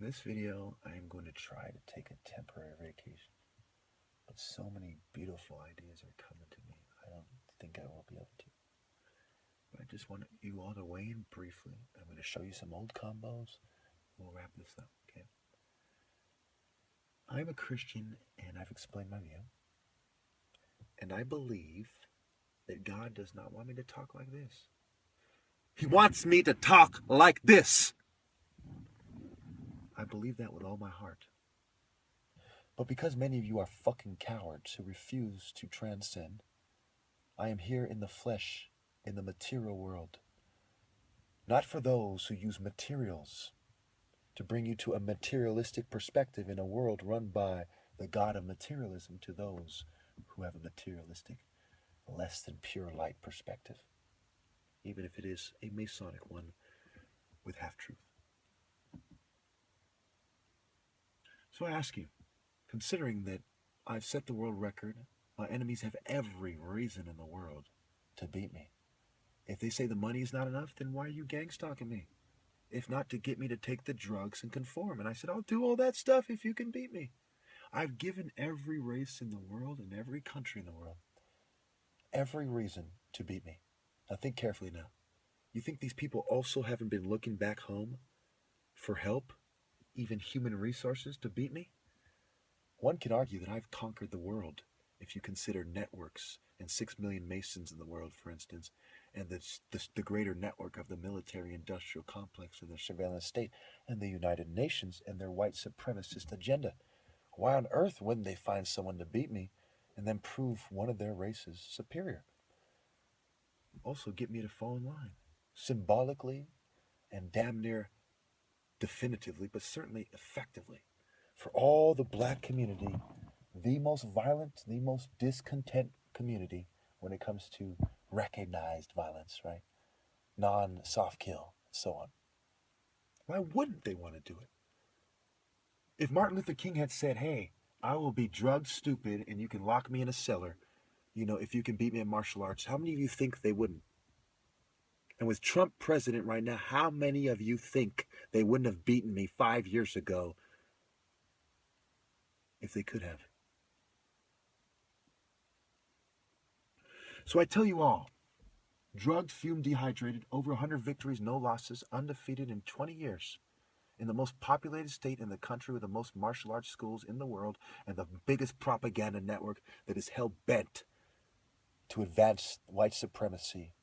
In this video, I am going to try to take a temporary vacation, but so many beautiful ideas are coming to me, I don't think I will be able to. But I just want you all to weigh in briefly. I'm going to show you some old combos. We'll wrap this up, okay? I'm a Christian, and I've explained my view. And I believe that God does not want me to talk like this. He wants me to talk like this. I believe that with all my heart. But because many of you are fucking cowards who refuse to transcend, I am here in the flesh, in the material world. Not for those who use materials to bring you to a materialistic perspective in a world run by the god of materialism, to those who have a materialistic, less than pure light perspective, even if it is a Masonic one with half-truth. So I ask you, considering that I've set the world record, my enemies have every reason in the world to beat me. If they say the money is not enough, then why are you gang-stalking me? If not to get me to take the drugs and conform. And I said, I'll do all that stuff if you can beat me. I've given every race in the world and every country in the world every reason to beat me. Now think carefully now. You think these people also haven't been looking back home for help, even human resources, to beat me? One can argue that I've conquered the world if you consider networks and 6 million Masons in the world, for instance, and the greater network of the military-industrial complex and their surveillance state and the United Nations and their white supremacist agenda. Why on earth wouldn't they find someone to beat me and then prove one of their races superior? Also get me to fall in line, symbolically and damn near definitively, but certainly effectively, for all the black community, the most violent, the most discontent community when it comes to recognized violence, right? Non-soft kill, and so on. Why wouldn't they want to do it? If Martin Luther King had said, hey, I will be drug stupid and you can lock me in a cellar, if you can beat me in martial arts, how many of you think they wouldn't? And with Trump president right now, how many of you think they wouldn't have beaten me 5 years ago if they could have? So I tell you all, drugged, fume, dehydrated, over 100 victories, no losses, undefeated in 20 years, in the most populated state in the country with the most martial arts schools in the world and the biggest propaganda network that is hell-bent to advance white supremacy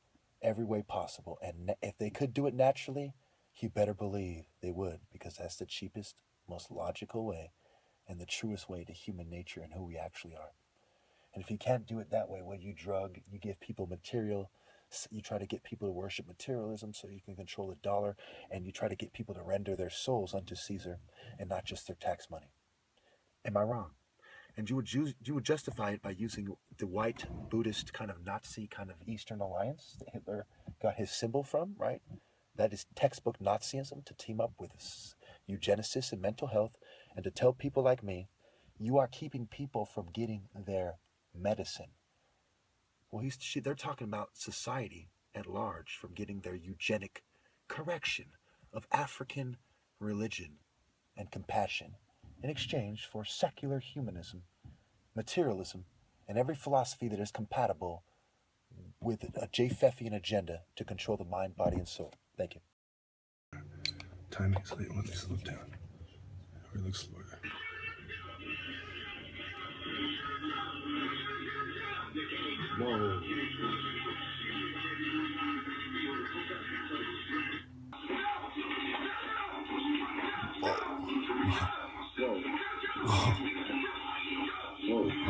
every way possible. And if they could do it naturally, you better believe they would, because that's the cheapest, most logical way and the truest way to human nature and who we actually are. And if you can't do it that way, where you drug, you give people material, you try to get people to worship materialism so you can control the dollar, and you try to get people to render their souls unto Caesar and not just their tax money. Am I wrong? And you would justify it by using the white Buddhist kind of Nazi kind of Eastern alliance that Hitler got his symbol from, right? That is textbook Nazism, to team up with eugenicists and mental health and to tell people like me, you are keeping people from getting their medicine. Well, they're talking about society at large from getting their eugenic correction of African religion and compassion in exchange for secular humanism, materialism, and every philosophy that is compatible with a Japhetian agenda to control the mind, body, and soul. Thank you. Timing's late. Let me slow down. We look slower. Whoa.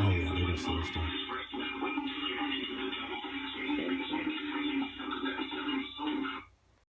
Oh yeah, they're gonna slow us down.